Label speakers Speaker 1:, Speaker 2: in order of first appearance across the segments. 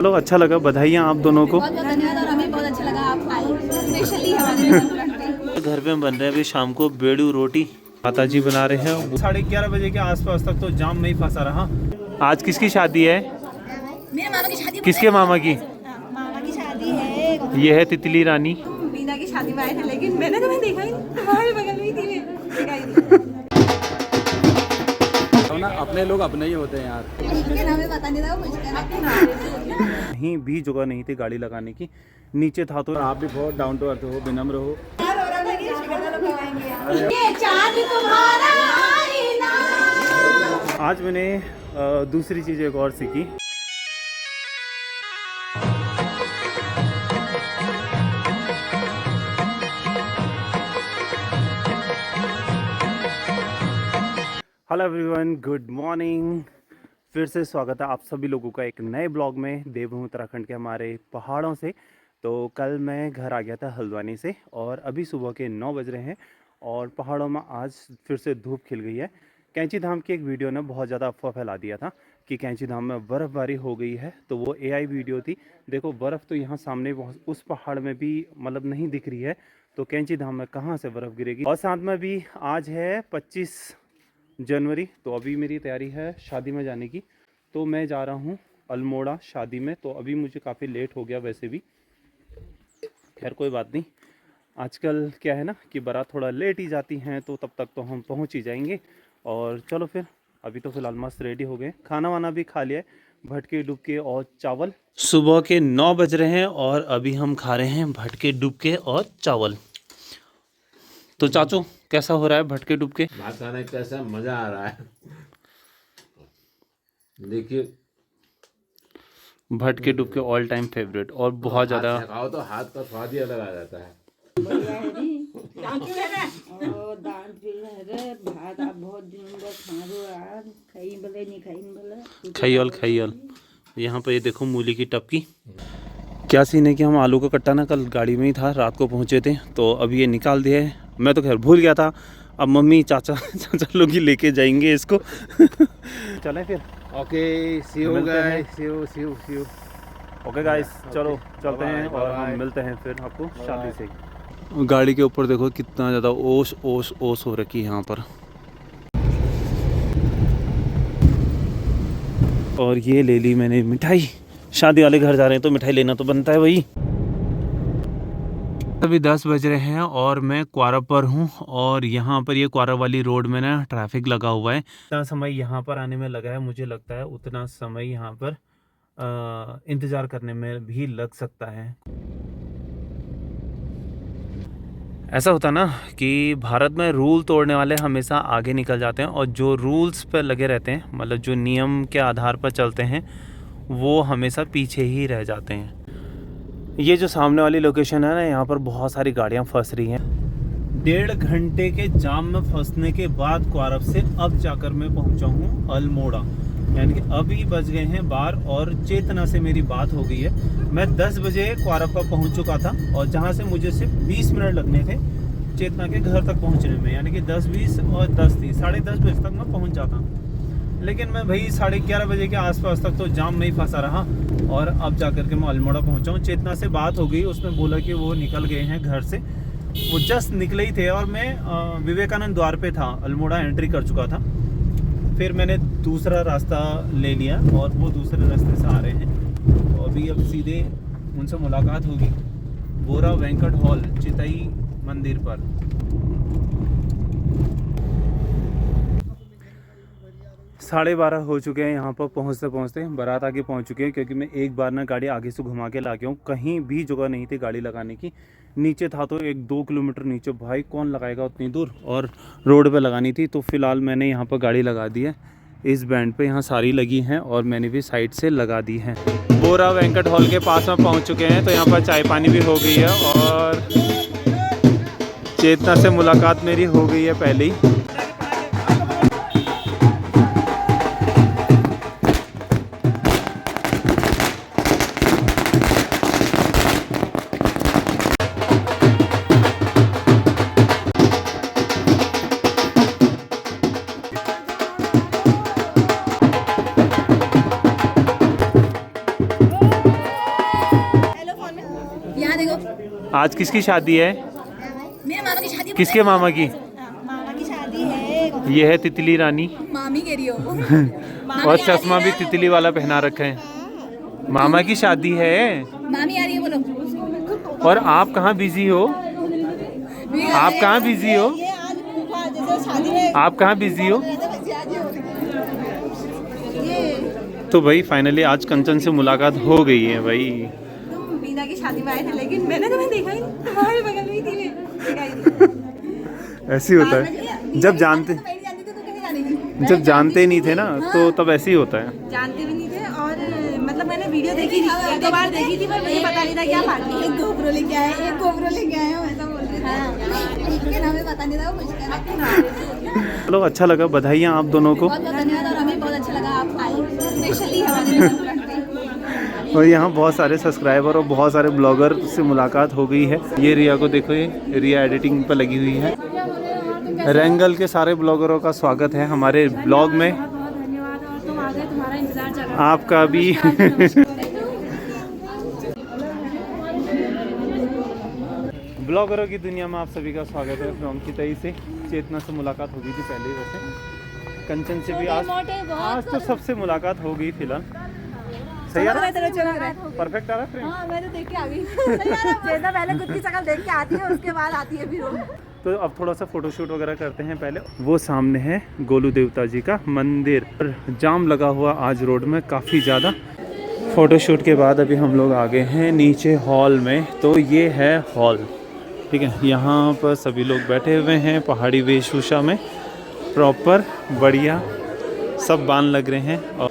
Speaker 1: चलो अच्छा लगा, बधाइयाँ आप दोनों को।
Speaker 2: बहुत बहुत धन्यवाद और हमें बहुत अच्छा लगा आप आए स्पेशली हमारे लिए।
Speaker 1: घर पे बन रहे हैं अभी शाम को बेड़ू रोटी, माता जी बना रहे हैं। 11:30 बजे के आसपास तक तो जाम में ही फंसा रहा। आज किसकी शादी है?
Speaker 2: मेरे मामा की शादी।
Speaker 1: किसके मामा की?
Speaker 2: मामा की शादी है।
Speaker 1: ये है तितली रानी।
Speaker 2: मीना की शादी में आए थे लेकिन मैंने तुम्हें देखा ही नहीं, तुम्हारे बगल में ही थी मैं, देखा ही नहीं।
Speaker 3: ना अपने लोग अपने ही होते हैं यार।
Speaker 2: लेकिन हमें पता नहीं था वो मुझे
Speaker 1: कहीं भी जगह नहीं थी गाड़ी लगाने की, नीचे था तो।
Speaker 3: आप भी बहुत डाउन टू अर्थ हो, विनम्र हो।
Speaker 2: ये चाँद तुम्हारा आईना।
Speaker 1: आज मैंने दूसरी चीज़ एक और सीखी। Hello everyone, good morning. फिर से स्वागत है आप सभी लोगों का एक नए ब्लॉग में देवभूमि उत्तराखंड के हमारे पहाड़ों से। तो कल मैं घर आ गया था हल्द्वानी से और अभी सुबह के 9 बज रहे हैं और पहाड़ों में आज फिर से धूप खिल गई है। कैंची धाम की एक वीडियो ने बहुत ज़्यादा अफवाह फैला दिया था कि कैंची धाम में बर्फ़बारी हो गई है, तो वो AI वीडियो थी। देखो बर्फ़ तो यहाँ सामने उस पहाड़ में भी मतलब नहीं दिख रही है, तो कैंची धाम में कहाँ से बर्फ़ गिरेगी। और साथ में भी आज है 25 जनवरी, तो अभी मेरी तैयारी है शादी में जाने की। तो मैं जा रहा हूँ अल्मोड़ा शादी में, तो अभी मुझे काफ़ी लेट हो गया वैसे भी। खैर कोई बात नहीं, आजकल क्या है ना कि बारात थोड़ा लेट ही जाती हैं, तो तब तक तो हम पहुँच ही जाएंगे। और चलो फिर, अभी तो फिलहाल मस्त रेडी हो गए, खाना वाना भी खा लिया है, भटके डुबके और चावल। सुबह के 9 बज रहे हैं और अभी हम खा रहे हैं भटके डुबके और चावल। तो चाचू कैसा हो रहा है भटके डुबके?
Speaker 4: भात खाने कैसा मजा आ रहा है। देखिए
Speaker 1: भटके डुबके ऑल टाइम फेवरेट और बहुत ज़्यादा।
Speaker 4: खाओ तो हाथ का स्वाद ही अलग आ जाता है।
Speaker 1: खैयल यहाँ पर ये देखो मूली की टपकी। क्या सीन है कि हम आलू का कट्टा ना कल गाड़ी में ही था, रात को पहुँचे थे, तो अभी ये निकाल दिया है। मैं तो खैर भूल गया था, अब मम्मी चाचा लोग ही लेके जाएंगे इसको। चलें फिर।
Speaker 3: Okay, see you guys, see you.
Speaker 1: Okay guys, चलो चलते हैं और हम मिलते हैं फिर आपको शादी से। गाड़ी के ऊपर देखो कितना ज़्यादा ओस ओस ओस हो रखी है यहाँ पर। और ये ले ली मैंने मिठाई, शादी वाले घर जा रहे हैं तो मिठाई लेना तो बनता है भाई। अभी 10 बज रहे हैं और मैं क्वारा पर हूँ और यहाँ पर ये क्वारा वाली रोड में ना ट्रैफिक लगा हुआ है। जितना समय यहाँ पर आने में लगा है, मुझे लगता है उतना समय यहाँ पर इंतज़ार करने में भी लग सकता है। ऐसा होता ना कि भारत में रूल तोड़ने वाले हमेशा आगे निकल जाते हैं और जो रूल्स पर लगे रहते हैं, मतलब जो नियम के आधार पर चलते हैं, वो हमेशा पीछे ही रह जाते हैं। ये जो सामने वाली लोकेशन है ना, यहाँ पर बहुत सारी गाड़ियाँ फंस रही हैं। 1.5 घंटे के जाम में फंसने के बाद क्वारब से अब जाकर मैं पहुँचा हूँ अल्मोड़ा। यानी कि अभी बज गए हैं 12 और चेतना से मेरी बात हो गई है। मैं 10 बजे क्वारब पर पहुँच चुका था और जहाँ से मुझे सिर्फ 20 मिनट लगने थे चेतना के घर तक पहुँचने में, यानी कि 10:20 और 10:30, 10:30 बजे तक मैं पहुँच जाता। लेकिन मैं भाई 11:30 बजे के आसपास तक तो जाम में ही फंसा रहा और अब जाकर के मैं अल्मोड़ा पहुंचा हूँ। चेतना से बात हो गई, उसने बोला कि वो निकल गए हैं घर से, वो जस्ट निकले ही थे और मैं विवेकानंद द्वार पे था, अल्मोड़ा एंट्री कर चुका था। फिर मैंने दूसरा रास्ता ले लिया और वो दूसरे रास्ते से आ रहे हैं, तो अभी अब सीधे उनसे मुलाकात होगी बोरा वेंकट हॉल चितई मंदिर पर। साढ़े 12 हो चुके हैं यहाँ पर पहुँचते पहुँचते। बारात आगे पहुँच चुके हैं क्योंकि मैं एक बार ना गाड़ी आगे से घुमा के ला गया हूँ, कहीं भी जगह नहीं थी गाड़ी लगाने की। नीचे था तो 1-2 किलोमीटर नीचे, भाई कौन लगाएगा उतनी दूर, और रोड पे लगानी थी। तो फिलहाल मैंने यहाँ पर गाड़ी लगा दी है इस बैंड पे, यहाँ सारी लगी हैं और मैंने भी साइड से लगा दी हैं। बोरा वेंकट हॉल के पास में पहुँच चुके हैं, तो यहाँ पर चाय पानी भी हो गई है और चेतना से मुलाकात मेरी हो गई है पहले ही। आज किसकी शादी है?
Speaker 2: मेरे मामा की शादी।
Speaker 1: किसके मामा की?
Speaker 2: मामा की शादी है।
Speaker 1: ये है तितली रानी।
Speaker 2: मामी कह रही हो।
Speaker 1: और चश्मा भी तितली वाला पहना रखा है। मामा की शादी है।
Speaker 2: मामी आ रही है, बोलो।
Speaker 1: और आप कहाँ बिजी हो? आप कहाँ बिजी हो?
Speaker 2: ये आज फूफा जैसे शादी में
Speaker 1: आप कहाँ बिजी हो?
Speaker 2: ये
Speaker 1: तो भाई फाइनली आज कंचन से मुलाकात हो गई है भाई।
Speaker 2: तुम मीना की शादी में आए थे, लेकिन मैंने तुम्हें देखा ही नहीं। तुम्हारे बगल में ही थी मैं, दिखाई नहीं।
Speaker 1: ऐसे ही होता है जब जानते
Speaker 2: मैं नहीं जानती थी, तो कैसे जानेगी?
Speaker 1: जब जानते नहीं थे ना तो तब ऐसे ही होता है।
Speaker 2: जानते भी नहीं थे, और मतलब मैंने वीडियो देखी थी, एक दो बार देखी थी, पर मुझे पता नहीं था क्या पार्टी है। एक गोप्रो लेके आए, एक गोप्रो लेके आए हो, ऐसा बोल रहे थे। लेकिन हमें पता नहीं था वो कुछ कर।
Speaker 1: चलो अच्छा लगा, बधाइयाँ आप दोनों को।
Speaker 2: बहुत बहुत धन्यवाद, और हमें बहुत अच्छा लगा आप आए स्पेशली हमारे लिए।
Speaker 1: और यहाँ बहुत सारे सब्सक्राइबर और बहुत सारे ब्लॉगर से मुलाकात हो गई है। ये रिया को देखो, ये रिया एडिटिंग पर लगी हुई है। रेंगल के सारे ब्लॉगरों का स्वागत है हमारे ब्लॉग में।
Speaker 5: बहुत धन्यवाद, और तुम आ गए, तुम्हारा इंतजार चल रहा
Speaker 1: आपका भी। ब्लॉगरों की दुनिया में आप सभी का स्वागत है। फ्रॉम चितई से चेतना से मुलाकात हो गई थी पहले ही, वैसे कंचन से भी आज तो सबसे मुलाकात हो गई फिलहाल। सही आ रहा है? परफेक्ट आ रहा है फ्रेम?
Speaker 2: हाँ, मैं तो देख के आ गई। चेतना पहले खुद की शक्ल देख के आती है, उसके बाद आती है फिर वो।
Speaker 1: तो अब थोड़ा सा फोटोशूट वगैरह करते हैं। पहले वो सामने है गोलू देवता जी का मंदिर। जाम लगा हुआ आज रोड में काफ़ी ज़्यादा। फ़ोटोशूट के बाद अभी हम लोग आ गए हैं नीचे हॉल में। तो ये है हॉल, ठीक है। यहाँ पर सभी लोग बैठे हुए हैं पहाड़ी वेशभूषा में, प्रॉपर बढ़िया सब बांध लग रहे हैं। और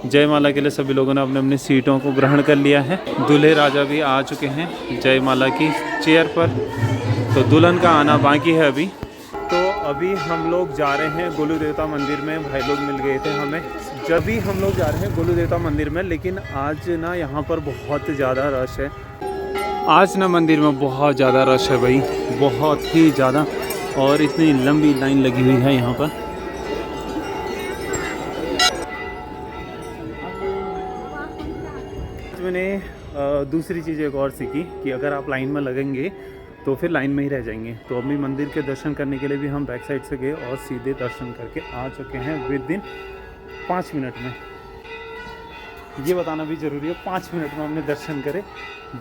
Speaker 1: जयमाला के लिए सभी लोगों ने अपने अपनी सीटों को ग्रहण कर लिया है। दूल्हे राजा भी आ चुके हैं जयमाला की चेयर पर, तो दुल्हन का आना बाकी है अभी। तो अभी हम लोग जा रहे हैं गोलू देवता मंदिर में। भाई लोग मिल गए थे हमें, जब भी हम लोग जा रहे हैं गोलू देवता मंदिर में। लेकिन आज ना यहाँ पर बहुत ज़्यादा रश है। आज ना मंदिर में बहुत ज़्यादा रश है भाई, बहुत ही ज़्यादा। और इतनी लंबी लाइन लगी हुई है यहाँ पर। मैंने दूसरी चीज़ एक और सीखी कि अगर आप लाइन में लगेंगे तो फिर लाइन में ही रह जाएंगे। तो अभी मंदिर के दर्शन करने के लिए भी हम बैक साइड से गए और सीधे दर्शन करके आ चुके हैं विदिन 5 मिनट में। ये बताना भी ज़रूरी है, 5 मिनट में हमने दर्शन करे,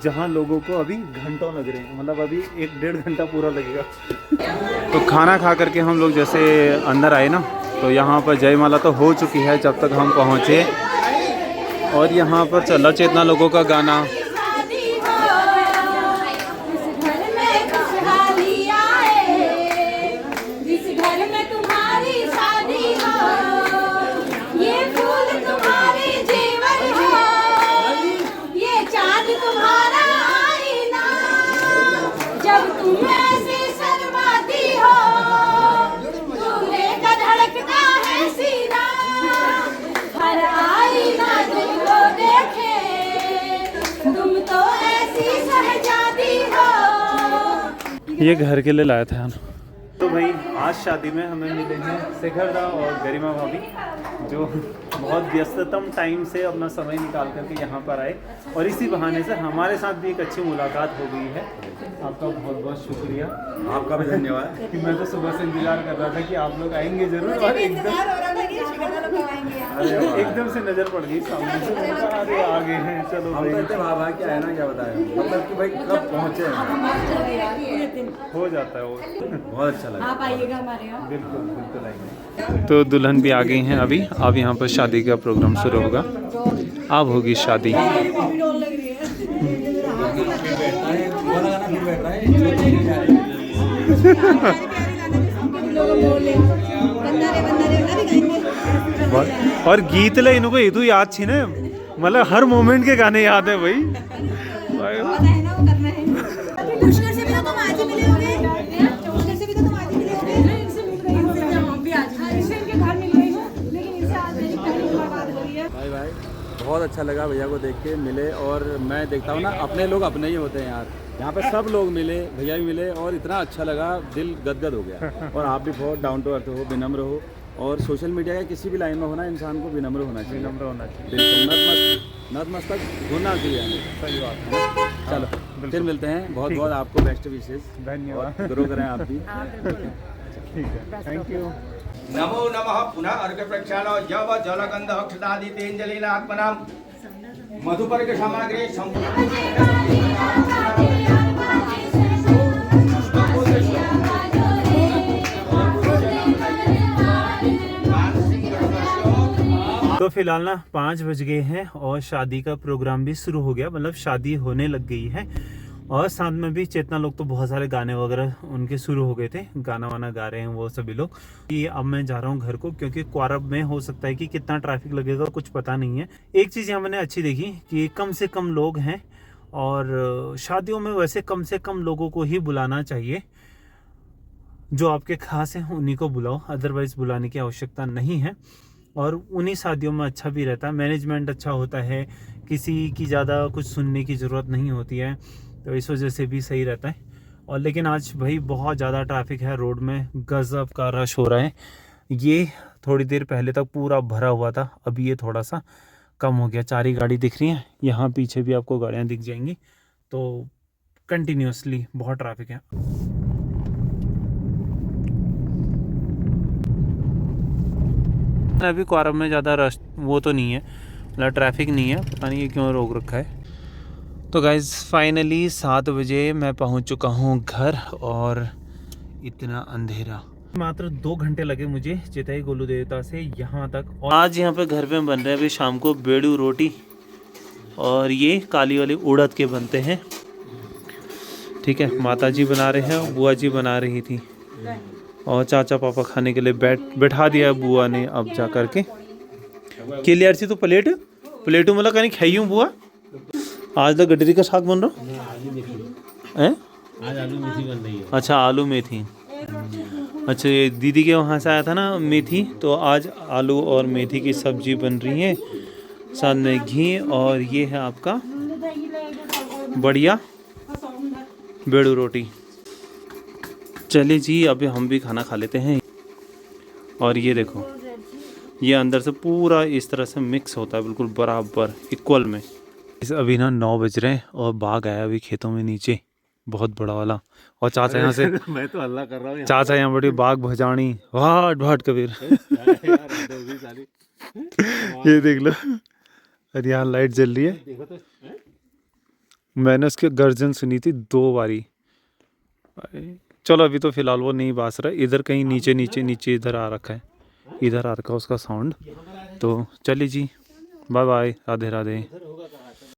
Speaker 1: जहाँ लोगों को अभी घंटों लग रहे हैं। मतलब अभी 1-1.5 घंटा पूरा लगेगा। तो खाना खा करके हम लोग जैसे अंदर आए ना, तो यहाँ पर जयमाला तो हो चुकी है जब तक हम पहुँचे। और यहाँ पर चला चेतना लोगों का गाना। ये घर के लिए लाया था। तो भाई आज शादी में हमें मिले हैं शेखर दा और गरिमा भाभी, जो बहुत व्यस्ततम टाइम से अपना समय निकाल करके यहाँ पर आए। और इसी बहाने से हमारे साथ भी एक अच्छी मुलाकात हो गई है। आपका बहुत बहुत शुक्रिया।
Speaker 3: आपका भी धन्यवाद।
Speaker 1: कि मैं तो सुबह से इंतजार कर रहा था कि आप लोग आएंगे जरूर, और एकदम से नज़र पड़ गई सामने से। अरे आ गए हैं, चलो
Speaker 3: हम
Speaker 1: भाई।
Speaker 3: तो भाई क्या है ना, क्या बताएं, मतलब कि भाई कब पहुँचे हैं।
Speaker 1: हो जाता है वो।
Speaker 3: बहुत अच्छा लगा।
Speaker 5: आप आइएगा हमारे यहाँ।
Speaker 1: बिल्कुल बिल्कुल आएंगे। तो दुल्हन भी आ गई हैं अभी। अब यहाँ पर शादी का प्रोग्राम शुरू होगा। अब होगी शादी। और गीत ले इनको ये तो याद थी ना, मतलब हर मोमेंट के गाने याद है भाई।
Speaker 2: पुष्कर से भी तो तुम आज ही मिले होगे। पुष्कर से भी तो तुम आज ही मिले होगे।
Speaker 3: भाई भाई बहुत अच्छा लगा भैया को देख के, मिले। और मैं देखता हूँ ना, अपने लोग अपने ही होते हैं यार। यहाँ पे सब लोग मिले, भैया भी मिले, और इतना अच्छा लगा, दिल गदगद हो गया। और आप भी बहुत डाउन टू अर्थ हो, विनम्र हो, और सोशल मीडिया के किसी भी लाइन में होना इंसान को विनम्र होना चाहिए।
Speaker 1: विनम्र होना चाहिए।
Speaker 3: बिल्कुल, नतमस्तक होना चाहिए हमें।
Speaker 1: सही बात है।
Speaker 3: चलो फिर मिलते हैं। बहुत बहुत आपको बेस्ट विशेष।
Speaker 1: धन्यवाद।
Speaker 3: ग्रो करें आप भी।
Speaker 1: ठीक है, थैंक यू।
Speaker 6: नमो नमः पुनः अर्घ्य प्रक्षालो जव जलगंध अक्षदादि तेंजलिन आत्मनाम मधुपर्क सामग्री
Speaker 1: तो फिलहाल ना 5 बज गए हैं और शादी का प्रोग्राम भी शुरू हो गया, मतलब शादी होने लग गई है। और साथ में भी चेतना लोग तो बहुत सारे गाने वगैरह उनके शुरू हो गए थे, गाना वाना गा रहे हैं वो सभी लोग। कि अब मैं जा रहा हूँ घर को, क्योंकि क्वारब में हो सकता है कि कितना ट्रैफिक लगेगा कुछ पता नहीं है। एक चीज़ यहाँ मैंने अच्छी देखी कि कम से कम लोग हैं, और शादियों में वैसे कम से कम लोगों को ही बुलाना चाहिए। जो आपके खास हैं उन्हीं को बुलाओ, अदरवाइज बुलाने की आवश्यकता नहीं है। और उन्हीं शादियों में अच्छा भी रहता है, मैनेजमेंट अच्छा होता है, किसी की ज़्यादा कुछ सुनने की ज़रूरत नहीं होती है, तो इस वजह से भी सही रहता है। और लेकिन आज भाई बहुत ज़्यादा ट्रैफिक है, रोड में गजब का रश हो रहा है। ये थोड़ी देर पहले तक पूरा भरा हुआ था, अभी ये थोड़ा सा कम हो गया। 4 ही गाड़ी दिख रही हैं, यहाँ पीछे भी आपको गाड़ियाँ दिख जाएंगी। तो कंटिन्यूसली बहुत ट्रैफिक है। अभी क्वारब में ज़्यादा रश वो तो नहीं है, मतलब ट्रैफिक नहीं है, पता नहीं ये क्यों रोक रखा है। तो गाइज़ फाइनली 7 बजे मैं पहुंच चुका हूं घर, और इतना अंधेरा। मात्र 2 घंटे लगे मुझे चिताई गोलू देवता से यहाँ तक। और आज यहाँ पे घर पे बन रहे हैं अभी शाम को बेड़ू रोटी, और ये काली वाली उड़द के बनते हैं। ठीक है, माता जी बना रहे हैं, बुआ जी बना रही थी, और चाचा पापा खाने के लिए बैठा दिया है बुआ ने अब जा करके। के लिए अर्सी तो प्लेटू मतलब कहीं खाई हूँ बुआ। आज तो गडरी का साग बन रहा है।
Speaker 4: आज आलू मेथी बन रही है।
Speaker 1: अच्छा, आलू मेथी। अच्छा, ये दीदी के वहाँ से आया था ना मेथी, तो आज आलू और मेथी की सब्जी बन रही है, साथ में घी। और ये है आपका बढ़िया बेड़ू रोटी। चलिए जी, अभी हम भी खाना खा लेते हैं। और ये देखो, ये अंदर से पूरा इस तरह से मिक्स होता है, बिल्कुल बराबर इक्वल में। अभी ना 9 बज रहे हैं, और बाघ आया अभी खेतों में नीचे, बहुत बड़ा वाला। और चाचा यहाँ से
Speaker 4: मैं तो हल्ला कर रहा हूँ।
Speaker 1: चाचा यहाँ बड़ी बाघ भजानी वाट भाट कबीर। ये देख लो, और यहाँ लाइट जल रही है। मैंने उसके गर्जन सुनी थी 2 बारी। चलो अभी तो फिलहाल वो नहीं बास रहा, इधर कहीं नीचे नीचे नीचे इधर आ रखा है, इधर आ रखा है उसका साउंड। तो चलिए जी, बाय बाय, राधे राधे।